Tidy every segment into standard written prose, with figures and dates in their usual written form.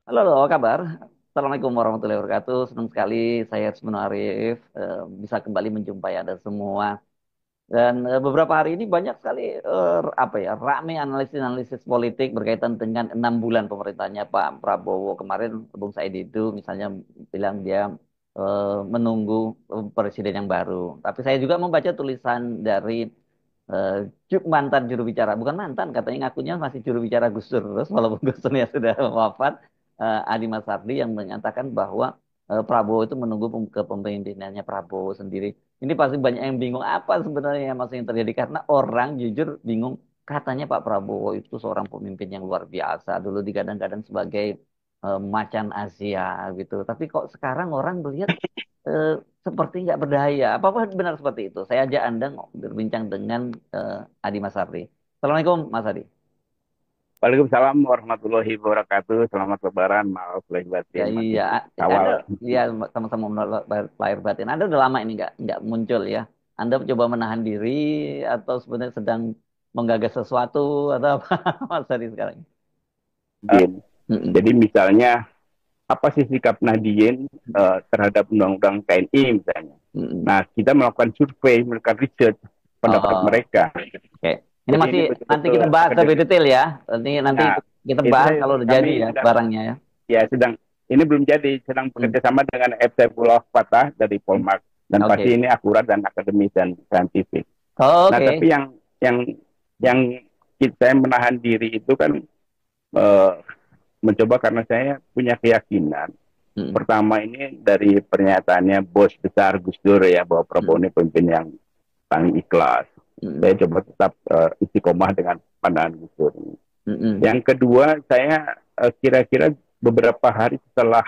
Halo, halo, apa kabar? Assalamualaikum warahmatullahi wabarakatuh. Senang sekali saya Sebenarnya Arif bisa kembali menjumpai Anda semua. Dan beberapa hari ini banyak sekali apa ya rame analisis-analisis politik berkaitan dengan 6 bulan pemerintahnya Pak Prabowo. Kemarin Bung Said Didu misalnya bilang dia menunggu presiden yang baru. Tapi saya juga membaca tulisan dari eh, mantan juru bicara, bukan mantan, katanya ngakunya masih juru bicara Gus Dur terus, walaupun Gus Durnya sudah wafat, Adi Masardi yang menyatakan bahwa Prabowo itu menunggu kepemimpinannya Prabowo sendiri. Ini pasti banyak yang bingung apa sebenarnya yang masih yang terjadi karena orang jujur bingung. Katanya Pak Prabowo itu seorang pemimpin yang luar biasa, dulu digadang-gadang sebagai macan Asia gitu. Tapi kok sekarang orang melihat eh, seperti nggak berdaya. Apa benar seperti itu? Saya ajak Anda berbincang dengan Adi Masardi. Assalamualaikum Mas Adi. Waalaikumsalam warahmatullahi wabarakatuh. Selamat Lebaran, maaf lahir Ya batin iya, masih Anda awal. ya sama-sama menolak lahir batin. Anda udah lama ini nggak muncul ya. Anda coba menahan diri atau sebenarnya sedang menggagas sesuatu atau apa Mas Adi sekarang? Nahdien. Mm-mm. Jadi misalnya apa sih sikap Nahdien terhadap Undang-Undang TNI misalnya. Mm-mm. Nah, kita melakukan survei, melakukan research pendapat Oh, mereka. oke. Ini Jadi masih ini nanti betul-betul kita bahas lebih akademik. detail ya. Nanti Nah, kita itu bahas kalau udah jadi kami ya sedang barangnya ya. ini belum jadi, sedang Hmm. bekerja sama dengan F. Saifullah Fatah dari Hmm. Polmark dan Oke. pasti ini akurat dan akademis dan saintifik. Oh, Nah, oke. tapi yang yang kita menahan diri itu kan eh, mencoba karena saya punya keyakinan. Hmm. Pertama ini dari pernyataannya bos besar Gus Dur ya bahwa Prabowo Hmm. ini pemimpin yang paling ikhlas. Hmm. Saya coba tetap istiqomah dengan pandangan Gus Dur. Hmm. Yang kedua, saya kira-kira beberapa hari setelah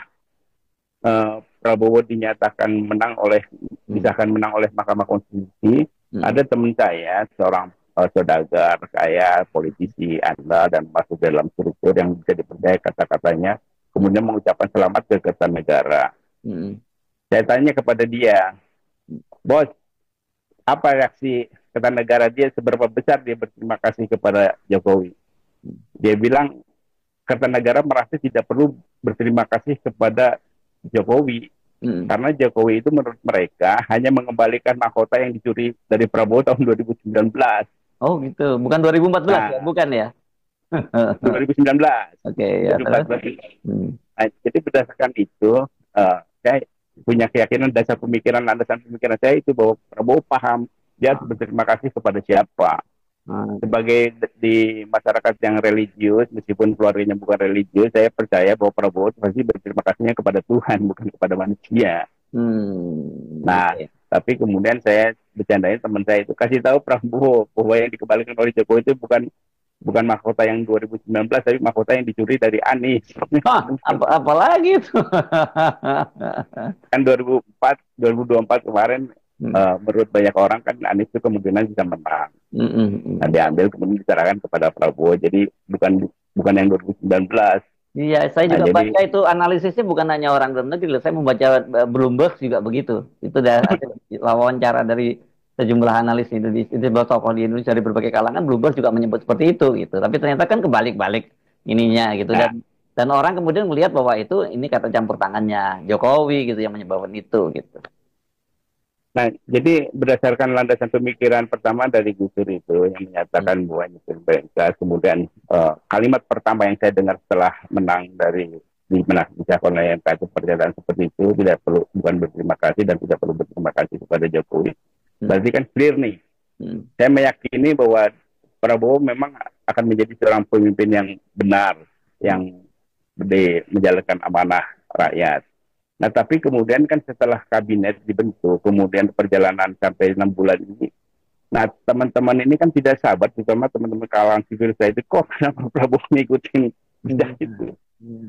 Prabowo dinyatakan menang oleh Hmm. disahkan menang oleh Mahkamah Konstitusi, Hmm. ada teman saya seorang saudagar kaya politisi andal dan masuk dalam struktur yang bisa dipercaya kata-katanya, kemudian mengucapkan selamat ke Kertanegara. Hmm. Saya tanya kepada dia, bos, apa reaksi Kertanegara dia, seberapa besar dia berterima kasih kepada Jokowi? Dia bilang Kertanegara merasa tidak perlu berterima kasih kepada Jokowi Hmm. karena Jokowi itu menurut mereka hanya mengembalikan mahkota yang dicuri dari Prabowo tahun 2019. Oh gitu. Bukan 2014 ya? Nah, Bukan ya? 2019. Oke ya terus. 2014. Hmm. Nah, jadi berdasarkan itu, saya punya keyakinan dasar pemikiran, landasan pemikiran saya itu bahwa Prabowo paham dia harus Ah, berterima kasih kepada siapa. ah, Sebagai di masyarakat yang religius, meskipun keluarganya bukan religius, saya percaya bahwa Prabowo pasti berterima kasihnya kepada Tuhan, bukan kepada manusia. Nah, oke. tapi kemudian saya bercandain teman saya itu kasih tahu Prabowo bahwa yang dikembalikan oleh Jokowi itu bukan bukan mahkota yang 2019 tapi mahkota yang dicuri dari Anies. Ah, apa lagi itu? Kan 2004 2024 kemarin Hmm. menurut banyak orang kan Anies itu kemungkinan bisa menang. Hmm. Hmm. Nah, Hmm. diambil kemudian diserahkan kepada Prabowo. Jadi bukan bukan yang 2019. Iya, saya Nah, juga jadi baca itu analisisnya bukan hanya orang dalam negeri loh. Saya membaca Bloomberg juga begitu. Itu ada hasil wawancara dari sejumlah analis Indonesia, itu tokoh di Indonesia dari berbagai kalangan. Bloomberg juga menyebut seperti itu gitu. Tapi ternyata kan kebalik-balik ininya gitu. nah, Dan orang kemudian melihat bahwa itu ini kata campur tangannya Jokowi gitu yang menyebabkan itu gitu. jadi berdasarkan landasan pemikiran pertama dari Gus Dur itu yang Hmm. menyatakan bahwa nyusun bangsa, kemudian kalimat pertama yang saya dengar setelah menang dari di menang bisa oleh MK itu pernyataan seperti itu tidak perlu bukan berterima kasih dan tidak perlu berterima kasih kepada Jokowi. Hmm. Berarti kan clear nih. Hmm. Saya meyakini bahwa Prabowo memang akan menjadi seorang pemimpin yang benar, Hmm. yang menjalankan amanah rakyat. Nah, tapi kemudian kan setelah kabinet dibentuk, kemudian perjalanan sampai 6 bulan ini, nah teman-teman ini kan tidak sabar, terutama teman-teman kalangan sivil saya itu, kok kenapa Prabowo ngikutin Hmm. bidang itu.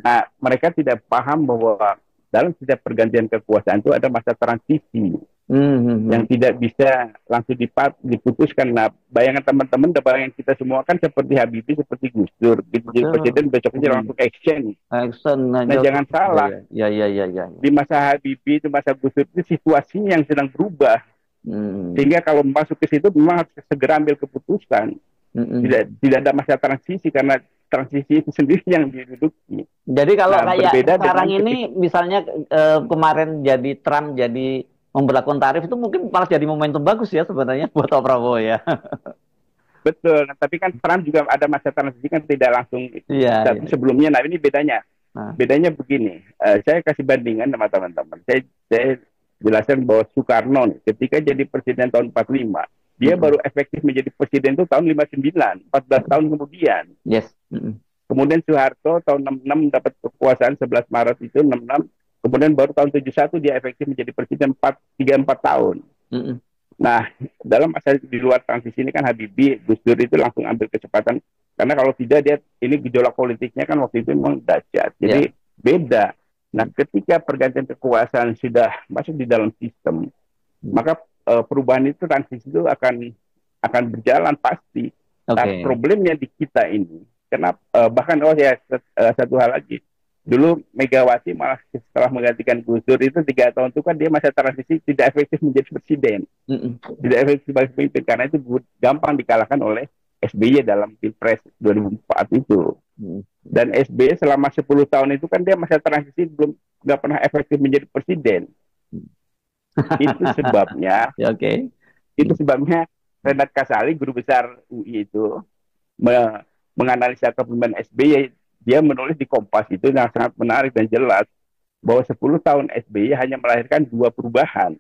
Nah, mereka tidak paham bahwa dalam setiap pergantian kekuasaan itu ada masa transisi Hmm. Hmm. yang Hmm. tidak bisa langsung diputuskan. Nah, bayangan teman-teman, bayangan kita semua kan seperti Habibie, seperti Gus Dur, gitu, jadi Betul. presiden besoknya Hmm. langsung action. Action Nah, jangan ya salah, ya ya ya ya ya. Ya. di masa Habibie itu masa Gus Dur itu situasinya yang sedang berubah, Hmm. sehingga kalau masuk ke situ memang harus segera ambil keputusan. Hmm. Tidak ada masa transisi karena transisi itu sendiri yang diduduki. Jadi kalau Nah, kayak berbeda sekarang dengan ini, ketika misalnya kemarin jadi Trump jadi memberlakukan tarif itu mungkin malah jadi momentum bagus ya sebenarnya buat Pak Prabowo ya. betul. Nah, tapi kan Trump juga ada masa transisi kan tidak langsung Iya, tapi iya. sebelumnya. Nah, ini bedanya. Nah, Bedanya begini. Saya kasih bandingan sama teman-teman. Saya jelaskan bahwa Soekarno nih, ketika jadi presiden tahun 45, dia mm-mm. baru efektif menjadi presiden itu tahun 59, 14 tahun kemudian. Yes. Mm-mm. Kemudian Soeharto tahun 66 dapat kekuasaan 11 Maret itu 66. Kemudian baru tahun 71 dia efektif menjadi presiden 4 tahun. Mm-mm. Nah, dalam masa di luar transisi ini kan Habibie, Gus Dur itu langsung ambil kecepatan. Karena kalau tidak dia ini gejolak politiknya kan waktu itu memang dahsyat. Ya. Jadi beda. Nah, ketika pergantian kekuasaan sudah masuk di dalam sistem, maka perubahan itu transisi itu akan berjalan pasti. Nah, Oke. problemnya di kita ini, kenapa bahkan satu hal lagi. Dulu Megawati malah setelah menggantikan Gus Dur itu 3 tahun itu kan dia masa transisi tidak efektif menjadi presiden, Mm-mm. tidak efektif sebagai pemimpin karena itu gampang dikalahkan oleh SBY dalam Pilpres 2004 itu. Mm. Dan SBY selama 10 tahun itu kan dia masa transisi belum nggak pernah efektif menjadi presiden. Itu sebabnya, Ya, oke. itu sebabnya Renat Kasali, guru besar UI itu menganalisa kepemimpinan SBY. Dia menulis di Kompas itu yang sangat menarik dan jelas bahwa 10 tahun SBY hanya melahirkan 2 perubahan.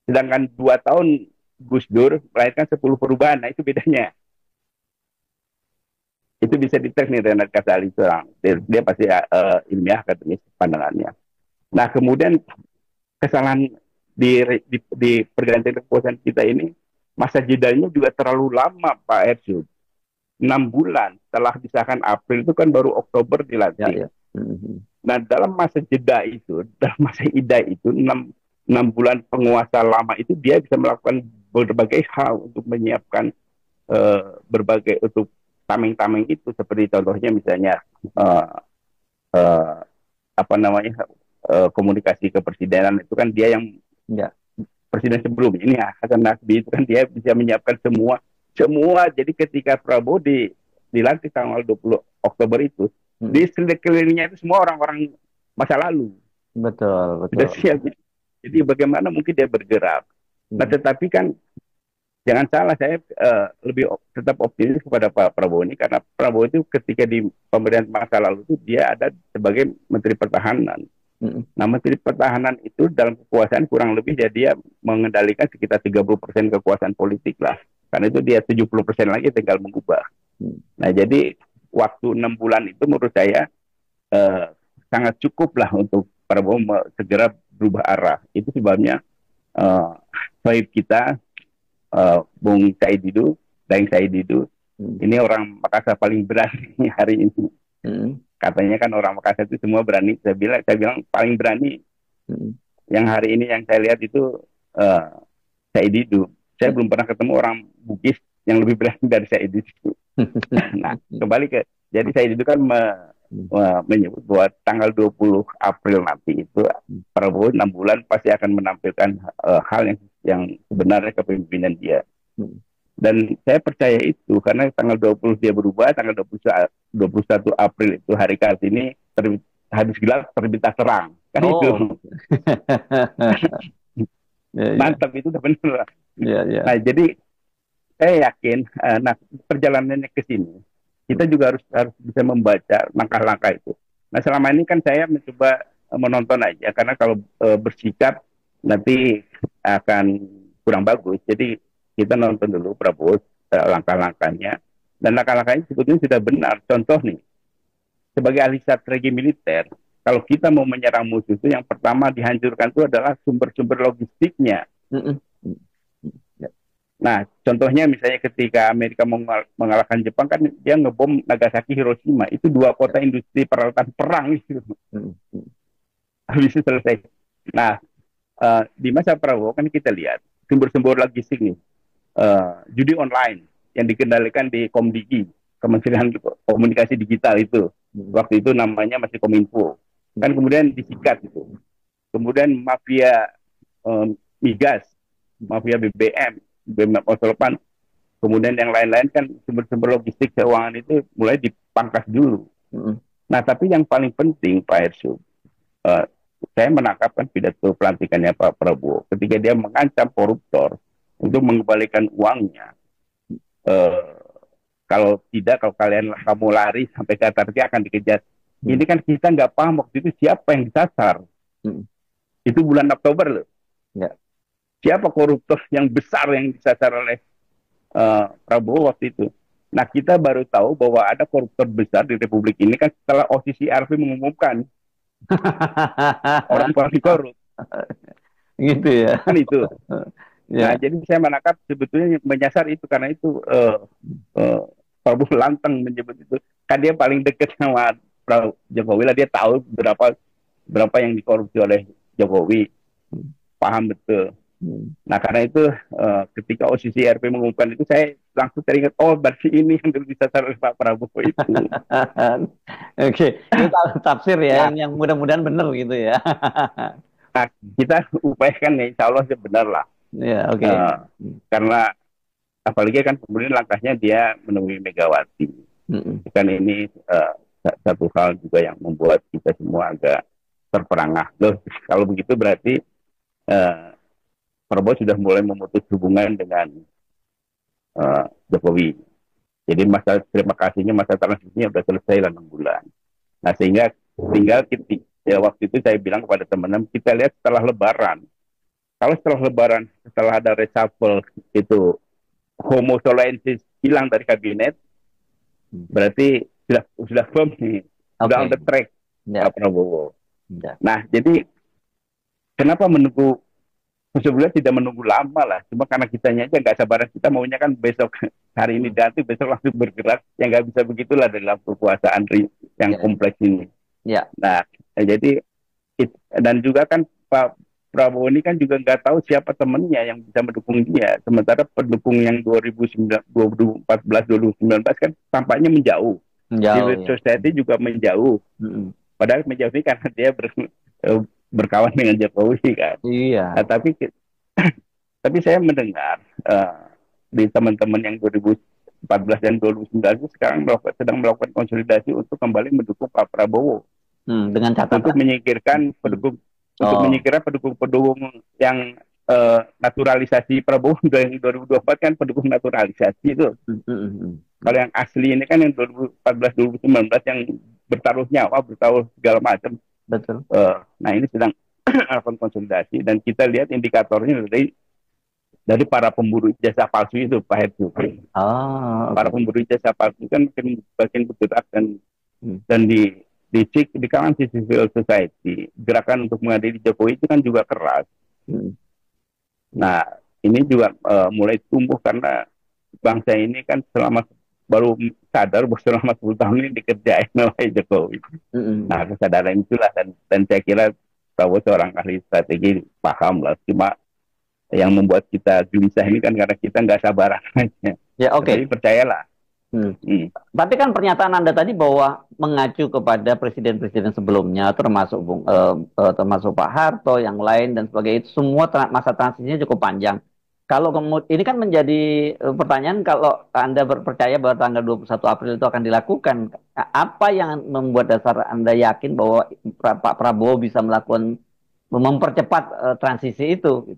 Sedangkan 2 tahun Gus Dur melahirkan 10 perubahan. Nah, itu bedanya. Itu bisa dites nih Renat Kasali seorang. Dia pasti ilmiah akademis pandangannya. Nah, kemudian kesalahan di pergantian kekuasaan kita ini, masa jedanya juga terlalu lama, Pak Ersud. 6 bulan setelah disahkan April itu kan baru Oktober Ya, dilantik. ya. Mm-mm. Nah, dalam masa jeda itu, dalam masa ida itu, 6 bulan penguasa lama itu dia bisa melakukan berbagai hal untuk menyiapkan berbagai untuk tameng-tameng itu, seperti contohnya misalnya uh, apa namanya komunikasi kepresidenan itu kan dia yang Ya. presiden sebelumnya ini ya, Hasan Nasbi itu kan dia bisa menyiapkan semua. Jadi ketika Prabowo dilantik tanggal 20 Oktober itu, di sekelilingnya itu semua orang-orang masa lalu Betul, sudah betul. siap. Jadi bagaimana mungkin dia bergerak. Nah, Mm. tetapi kan jangan salah, saya lebih tetap optimis kepada Pak Prabowo ini karena Prabowo itu ketika di pemerintahan masa lalu itu dia ada sebagai Menteri Pertahanan. Mm. Nah, Menteri Pertahanan itu dalam kekuasaan kurang lebih dia mengendalikan sekitar 30% kekuasaan politik lah. Karena itu dia 70% lagi tinggal mengubah. Mm. Nah, jadi waktu 6 bulan itu menurut saya sangat cukup lah untuk Prabowo segera berubah arah. Itu sebabnya Sohib kita, Bung Said Didu, Daeng Said Didu, ini orang Makassar paling berani hari ini. Mm. Katanya kan orang Makassar itu semua berani. Saya bilang paling berani yang hari ini yang saya lihat itu Said Didu. Saya belum pernah ketemu orang Bugis yang lebih berani dari Said Didu. Nah, kembali ke, jadi Said Didu kan menyebut bahwa tanggal 20 April nanti itu Prabowo 6 bulan pasti akan menampilkan hal yang sebenarnya kepemimpinan dia. Dan saya percaya itu karena tanggal 20 dia berubah, tanggal 21 April itu hari Kartini habis gelap terbitlah terang. Kan itu. Oh. Ya, ya. Mantap, itu udah benar. Ya, ya. Nah, jadi saya yakin nah perjalanannya ke sini kita juga harus bisa membaca langkah-langkah itu. Nah, selama ini kan saya mencoba menonton aja karena kalau bersikap nanti akan kurang bagus. Jadi kita nonton dulu Prabowo langkah-langkahnya, dan langkah-langkahnya sebetulnya sudah benar. Contoh nih, sebagai ahli strategi militer, kalau kita mau menyerang musuh itu yang pertama dihancurkan itu adalah sumber-sumber logistiknya. Nah, contohnya misalnya ketika Amerika mengalahkan Jepang kan dia ngebom Nagasaki, Hiroshima, itu 2 kota industri peralatan perang itu. Habis itu selesai. Nah, di masa Prabowo kan kita lihat sumber-sumber logistik nih. Judi online yang dikendalikan di Komdigi, Kementerian Komunikasi Digital itu. Waktu itu namanya masih Kominfo. Kan kemudian disikat itu. Kemudian mafia migas, mafia BBM Oslopan, kemudian yang lain-lain kan sumber-sumber logistik keuangan itu mulai pangkas dulu. Mm-mm. Nah, tapi yang paling penting Pak Hersum, eh, saya menangkapkan pidato pelantikannya Pak Prabowo ketika dia mengancam koruptor untuk mengembalikan uangnya. Eh, Kalau tidak, kalau kamu lari sampai ke Antartika akan dikejar. Ini Mm. kan kita nggak paham waktu itu siapa yang disasar. Mm. Itu bulan Oktober loh. Ya. Siapa koruptor yang besar yang disasar oleh Prabowo waktu itu. Nah, kita baru tahu bahwa ada koruptor besar di Republik ini kan setelah OCCRP mengumumkan orang paling korup. Gitu ya. Kan itu. Nah, Ya. jadi saya menangkap sebetulnya menyasar itu karena itu uh, Prabowo lantang menyebut itu. Kan dia paling dekat sama Jokowi lah, dia tahu berapa yang dikorupsi oleh Jokowi. Paham betul. Hmm. Nah, karena itu ketika OCCRP mengumumkan itu saya langsung teringat, oh berarti ini yang disasar oleh Pak Prabowo itu. Oke, itu tafsir ya Nah, yang mudah-mudahan benar gitu ya. nah, kita upayakan ya, insya Allah benar lah. Ya, oke. Karena apalagi kan kemudian langkahnya dia menemui Megawati. Mm-mm. Kan ini satu hal juga yang membuat kita semua agak terperangah. Loh, kalau begitu berarti Prabowo sudah mulai memutus hubungan dengan Jokowi. Jadi masa terima kasihnya, masa transisinya sudah selesai lah 6 bulan. Nah, sehingga tinggal waktu itu saya bilang kepada teman-teman, kita lihat setelah Lebaran. Kalau setelah Lebaran, setelah ada reshuffle itu Homo soloensis hilang dari kabinet, berarti sudah firm nih, sudah on the track Pak Prabowo. Ya. Nah, jadi kenapa menunggu? Sebenarnya tidak menunggu lama lah, cuma karena kitanya aja nggak sabaran, kita maunya kan besok hari ini dilantik, besok langsung bergerak, yang nggak bisa begitulah dalam kekuasaan yang kompleks ini. Ya. Nah, jadi dan juga kan Pak Prabowo ini kan juga nggak tahu siapa temannya yang bisa mendukung dia, sementara pendukung yang 2014, 2019 kan tampaknya menjauh. Civil society juga menjauh. Padahal menjauh ini karena dia berkawan dengan Jokowi kan. Iya. Nah, tapi saya mendengar di teman-teman yang 2014 dan 2019 itu sekarang sedang melakukan konsolidasi untuk kembali mendukung Pak Prabowo. Dengan catatan untuk menyingkirkan pendukung pendukung naturalisasi Prabowo yang 2024 kan pendukung naturalisasi itu. Kalau yang asli ini kan yang 2014 2019 yang bertaruh nyawa, bertaruh segala macam. Betul. Nah, ini sedang melakukan konsolidasi dan kita lihat indikatornya dari para pemburu ijazah palsu itu, Pak Heru. Para pemburu ijazah palsu kan makin bergerak dan di kalangan civil society, gerakan untuk mengadili Jokowi itu kan juga keras. Nah, ini juga mulai tumbuh karena bangsa ini kan baru sadar bahwa selama 10 tahun ini dikerjain oleh Jokowi. Nah, kesadaran itulah dan saya kira Prabowo seorang ahli strategi paham lah. Cuma yang membuat kita gelisah ini kan karena kita nggak sabaran aja. Ya, oke. Jadi percayalah. Tapi kan pernyataan Anda tadi bahwa mengacu kepada presiden-presiden sebelumnya, termasuk termasuk Pak Harto, yang lain dan sebagainya, itu semua masa transisinya cukup panjang. Kalau ini kan menjadi pertanyaan, kalau Anda percaya bahwa tanggal 21 April itu akan dilakukan, apa yang membuat dasar Anda yakin bahwa Pak Prabowo bisa mempercepat transisi itu?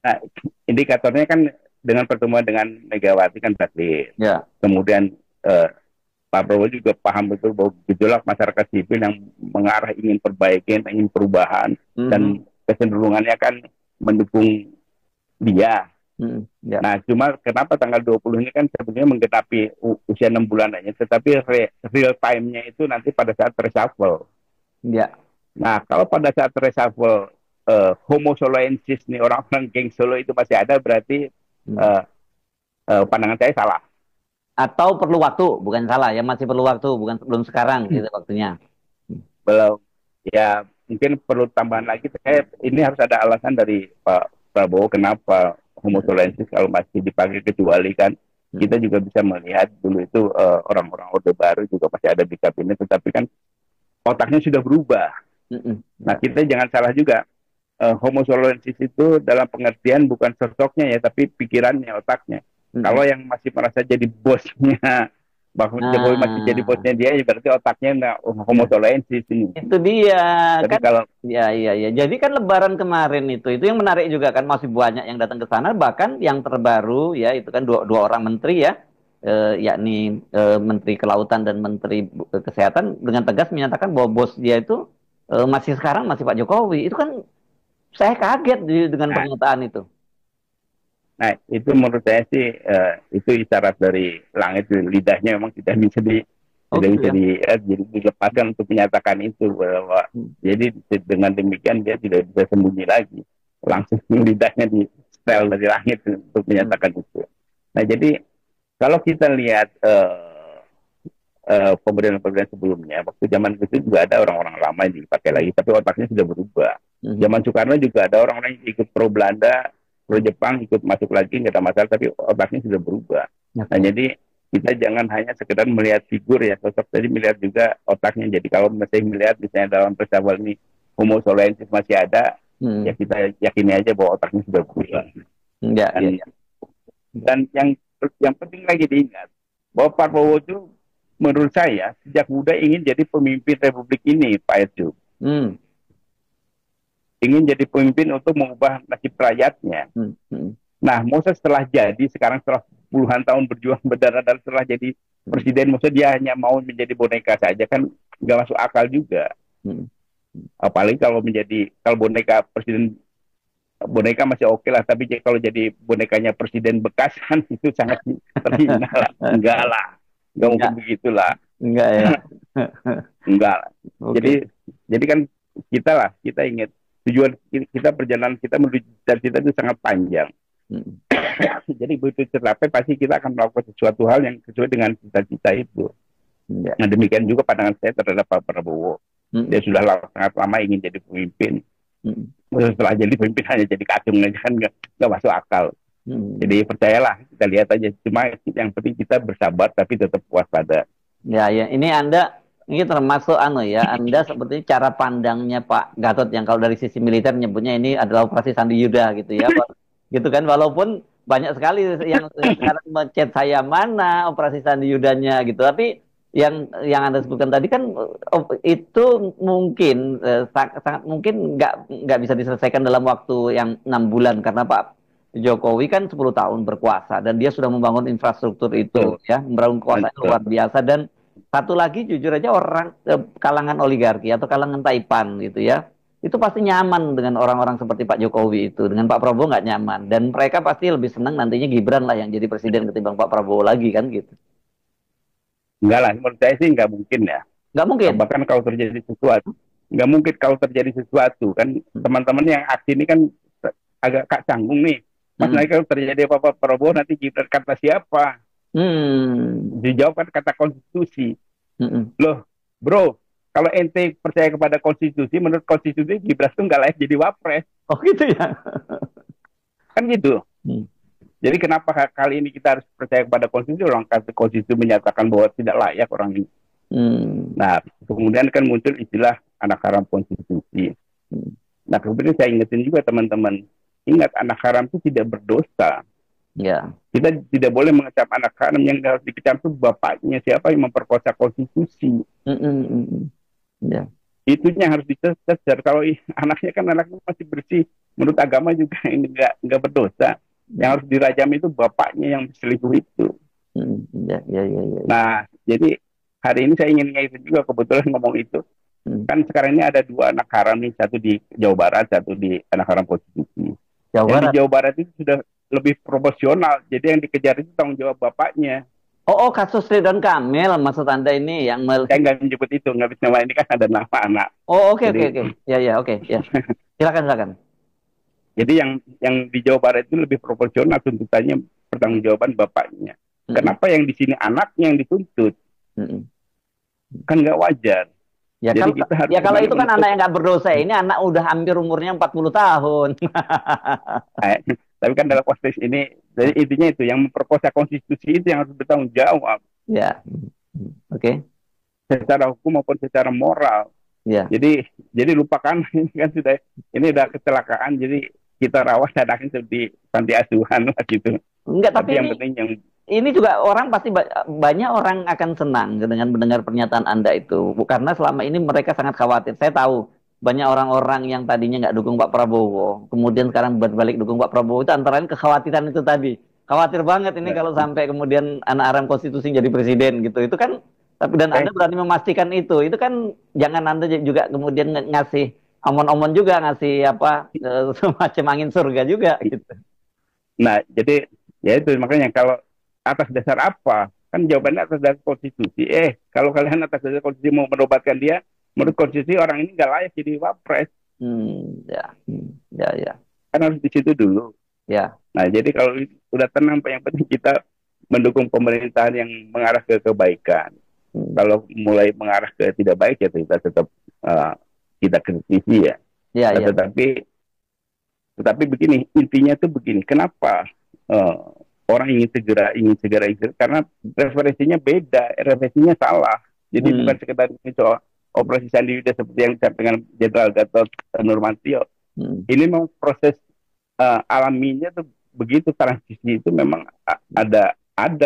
Nah, indikatornya kan dengan pertemuan dengan Megawati kan tadi. Ya. Kemudian Pak Prabowo juga paham betul bahwa gejolak masyarakat sipil yang mengarah ingin perbaikan, ingin perubahan, dan kecenderungannya kan mendukung dia. Ya. Nah, cuma kenapa tanggal 20 ini kan sebenarnya menggenapi usia 6 bulan aja, tetapi real time-nya itu nanti pada saat reshuffle. Ya. Nah, kalau pada saat reshuffle Homo soloensis nih, orang-orang geng Solo itu masih ada, berarti pandangan saya salah. Atau perlu waktu, bukan salah ya, masih perlu waktu, bukan belum sekarang gitu waktunya. Belum. Ya, mungkin perlu tambahan lagi. Ini harus ada alasan dari Pak Prabowo kenapa Homo soloensis kalau masih dipakai, kecuali kan kita juga bisa melihat dulu itu orang-orang Orde Baru juga masih ada di kabinet, tetapi kan otaknya sudah berubah. Nah, kita jangan salah juga. Homo soloensis itu dalam pengertian bukan sosoknya ya, tapi pikirannya, otaknya. Kalau yang masih merasa jadi bosnya Bahwa Jokowi masih jadi Nah, bosnya dia, ya berarti otaknya homotolensis ini. itu dia Tapi kan. kalau Ya, iya, iya. Jadi kan Lebaran kemarin itu yang menarik juga kan masih banyak yang datang ke sana. Bahkan yang terbaru ya itu kan dua orang menteri ya, yakni Menteri Kelautan dan Menteri Kesehatan dengan tegas menyatakan bahwa bos dia itu masih sekarang masih Pak Jokowi. Itu kan saya kaget dengan nah, pernyataan itu. nah, itu menurut saya sih itu isyarat dari langit. Lidahnya memang Oh tidak gitu bisa ya. jadi dilepaskan untuk menyatakan itu bahwa Hmm. jadi dengan demikian dia tidak bisa sembunyi lagi, langsung lidahnya di setel dari langit untuk Hmm. menyatakan itu. Nah, jadi kalau kita lihat pemerintahan-pemerintahan sebelumnya, waktu zaman itu juga ada orang-orang lama yang dipakai lagi, tapi otaknya sudah berubah. Hmm. Zaman Soekarno juga ada orang-orang yang ikut pro Belanda, pro Jepang, ikut masuk lagi, nggak ada masalah, tapi otaknya sudah berubah. Nah, Oke. jadi kita jangan hanya sekedar melihat figur ya, sosok, tadi melihat juga otaknya. Jadi kalau masih melihat misalnya dalam peristiwa ini Homo solensis masih ada, ya Hmm. kita yakini aja bahwa otaknya sudah berubah. Ya, ya, Dan ya. dan yang penting lagi diingat bahwa Pak Prabowo itu menurut saya sejak muda ingin jadi pemimpin Republik ini, Pak Edu. Hmm. Ingin jadi pemimpin untuk mengubah nasib rakyatnya. Hmm. Hmm. Nah, masa setelah jadi, sekarang setelah puluhan tahun berjuang berdarah-darah setelah jadi Hmm. presiden, masa dia hanya mau menjadi boneka saja, kan nggak masuk akal juga. Hmm. Apalagi kalau boneka presiden, boneka masih oke lah, tapi kalau jadi bonekanya presiden bekas kan itu sangat terhina lah. Enggak lah, nggak mungkin Enggak, begitulah. enggak ya. Enggak lah. Oke. Jadi kan kita ingat tujuan kita, perjalanan kita menuju cita-cita itu sangat panjang. Hmm. Jadi begitu tercapai pasti kita akan melakukan sesuatu hal yang sesuai dengan cita-cita itu. Ya. Nah, demikian juga pandangan saya terhadap Pak Prabowo. Hmm. Dia sudah sangat lama ingin jadi pemimpin. Hmm. Setelah jadi pemimpin hanya jadi kacung aja kan nggak masuk akal. Hmm. Jadi percayalah, kita lihat aja. Cuma yang penting kita bersabar tapi tetap waspada. Ya, ya. Ini termasuk ya. Anda seperti cara pandangnya Pak Gatot yang kalau dari sisi militer menyebutnya ini adalah operasi Sandi Yuda gitu ya. Gitu kan walaupun banyak sekali yang sekarang mencet saya mana operasi Sandi Yudanya gitu. Tapi yang Anda sebutkan tadi kan itu mungkin sangat mungkin nggak bisa diselesaikan dalam waktu yang 6 bulan karena Pak Jokowi kan 10 tahun berkuasa dan dia sudah membangun infrastruktur itu Betul, ya, membangun kekuasaan betul. luar biasa dan satu lagi jujur aja orang kalangan oligarki atau kalangan Taipan gitu ya. Itu pasti nyaman dengan orang-orang seperti Pak Jokowi itu. Dengan Pak Prabowo nggak nyaman. Dan mereka pasti lebih senang nantinya Gibran lah yang jadi presiden ketimbang Pak Prabowo lagi kan gitu. Enggak lah, menurut saya sih nggak mungkin ya. Nggak mungkin. Bahkan kalau terjadi sesuatu, nggak mungkin kalau terjadi sesuatu kan, teman-teman yang aksi ini kan agak canggung nih. Mas, Hmm. nanti kalau terjadi apa-apa Prabowo nanti Gibran kata siapa? Hmm. Dijawab kan kata konstitusi. Hmm. Loh, bro, kalau ente percaya kepada konstitusi, menurut konstitusi Gibran tuh nggak layak jadi wapres. Oh gitu ya. Kan gitu. Hmm. Jadi kenapa kali ini kita harus percaya kepada konstitusi? Orang kata konstitusi menyatakan bahwa tidak layak orang ini. Hmm. Nah, kemudian kan muncul istilah anak haram konstitusi. Hmm. Nah, kemudian saya ingetin juga teman-teman, ingat anak haram itu tidak berdosa. Ya. Kita tidak boleh mengecap anak haram, yang harus dikecap itu bapaknya, siapa yang memperkosa konstitusi. Hmm. Hmm. Hmm. Ya. Itunya harus dicecer. Kalau anaknya kan anaknya masih bersih, menurut agama juga ini nggak berdosa. Yang harus dirajam itu bapaknya yang selingkuh itu. Hmm. Ya, ya, ya, ya. Nah, jadi hari ini saya ingin ngaitin juga, kebetulan ngomong itu. Hmm. Kan sekarang ini ada 2 anak haram nih, satu di Jawa Barat, satu di anak haram konstitusi. Jawa Yang di Barat. Jawa Barat itu sudah lebih proporsional. Jadi yang dikejar itu tanggung jawab bapaknya. Oh, kasus Ridwan Kamil maksud Anda ini yang Saya nggak menyebut itu, nggak bisa nama, ini kan ada nama anak. Oh, oke, oke, Jadi oke. Ya, ya, oke, ya. Silakan, silakan. Jadi yang di Jawa Barat itu lebih proporsional tuntutannya, pertanggungjawaban bapaknya. Hmm. Kenapa yang di sini anaknya yang dituntut? Hmm. Kan nggak wajar. Ya Jadi kalau kita harus kalau kembali itu kan untuk anak yang nggak berdosa, ini anak udah hampir umurnya 40 tahun. tapi kan dalam konteks ini, jadi intinya itu yang memperkosa konstitusi itu yang harus bertanggung jawab Ya. Oke. secara hukum maupun secara moral. Ya. Jadi lupakan ini kan sudah, ini udah kecelakaan, jadi kita rawat anaknya di panti asuhan lah gitu. Enggak, Tapi tapi yang ini penting yang ini juga orang pasti banyak orang akan senang dengan mendengar pernyataan Anda itu. Karena selama ini mereka sangat khawatir. Saya tahu banyak orang-orang yang tadinya nggak dukung Pak Prabowo, kemudian sekarang berbalik dukung Pak Prabowo itu antara lain kekhawatiran itu tadi. Khawatir banget ini Ya. kalau sampai kemudian anak Aram konstitusi jadi presiden gitu. Itu kan tapi dan Eh, Anda berani memastikan itu. Itu kan jangan Anda juga kemudian ngasih omon-omon juga ngasih apa semacam angin surga juga gitu. nah, jadi ya itu makanya kalau atas dasar apa? Kan jawabannya atas dasar konstitusi. Kalau kalian atas dasar konstitusi mau menobatkan dia, menurut konstitusi orang ini nggak layak jadi wapres. Ya, ya, ya, Kan harus di situ dulu. ya. Nah, jadi kalau udah tenang, Pak, yang penting kita mendukung pemerintahan yang mengarah ke kebaikan. Hmm. Kalau mulai mengarah ke tidak baik ya kita tetap kita kritisi ya. Ya, Nah, ya. tetapi begini, intinya tuh begini. Kenapa uh, orang ingin segera karena referensinya beda, referensinya salah. Jadi bukan Hmm. sekedar ini soal operasi Sandi Yuda seperti yang disampaikan Jenderal Gatot Nurmantio. Hmm. Ini memang proses alaminya tuh begitu, transisi itu memang ada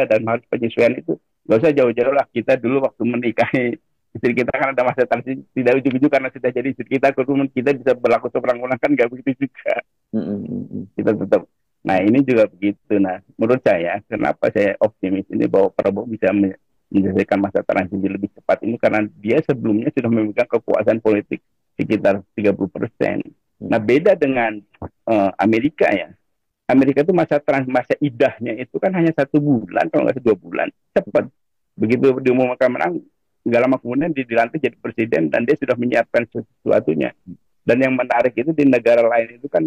dan harus penyesuaian itu. Gak usah jauh-jauh lah, kita dulu waktu menikahi istri kita kan ada masa transisi, tidak ujung-ujung karena sudah jadi istri kita, kemudian kita bisa berlaku seorang-orang, kan gak begitu juga. Hmm. Hmm. Kita tetap. Nah, ini juga begitu. Nah, menurut saya kenapa saya optimis ini bahwa Prabowo bisa menyelesaikan masa transisi lebih cepat ini karena dia sebelumnya sudah memegang kekuasaan politik sekitar 30%. Nah, beda dengan Amerika ya. Amerika itu masa idahnya itu kan hanya 1 bulan, kalau nggak 2 bulan, cepat. Begitu diumumkan menang, nggak lama kemudian dia dilantik jadi presiden dan dia sudah menyiapkan sesuatunya. Dan yang menarik itu di negara lain itu kan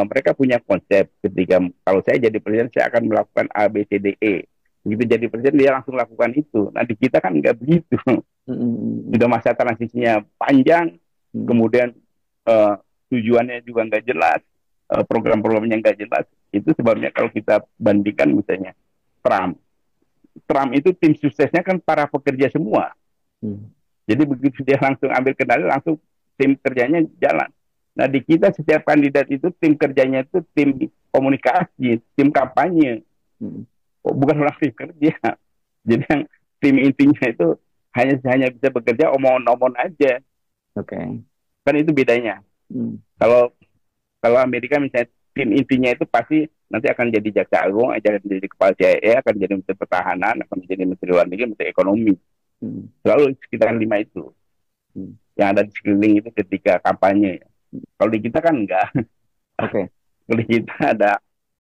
mereka punya konsep ketika kalau saya jadi presiden saya akan melakukan A, B, C, D, E. Begitu jadi presiden dia langsung lakukan itu. Nah di kita kan nggak begitu. Hmm. Sudah masa transisinya panjang, kemudian tujuannya juga nggak jelas, program-programnya nggak jelas. Itu sebabnya kalau kita bandingkan misalnya Trump. Trump itu tim suksesnya kan para pekerja semua. Jadi begitu dia langsung ambil kendali, langsung tim kerjanya jalan. Nah di kita setiap kandidat itu tim kerjanya itu tim komunikasi, tim kampanye, bukan orang tim kerja. Jadi yang tim intinya itu hanya bisa bekerja omong-omong aja. Oke. Kan itu bedanya. Kalau Amerika misalnya tim intinya itu pasti nanti akan jadi jaksa agung, akan jadi kepala CIA, akan jadi menteri pertahanan, akan menjadi menteri luar negeri, menteri ekonomi. Selalu sekitar 5 itu. Yang ada di sekeliling itu ketika kampanye. Kalau di kita kan enggak. Oke. Kalau di kita ada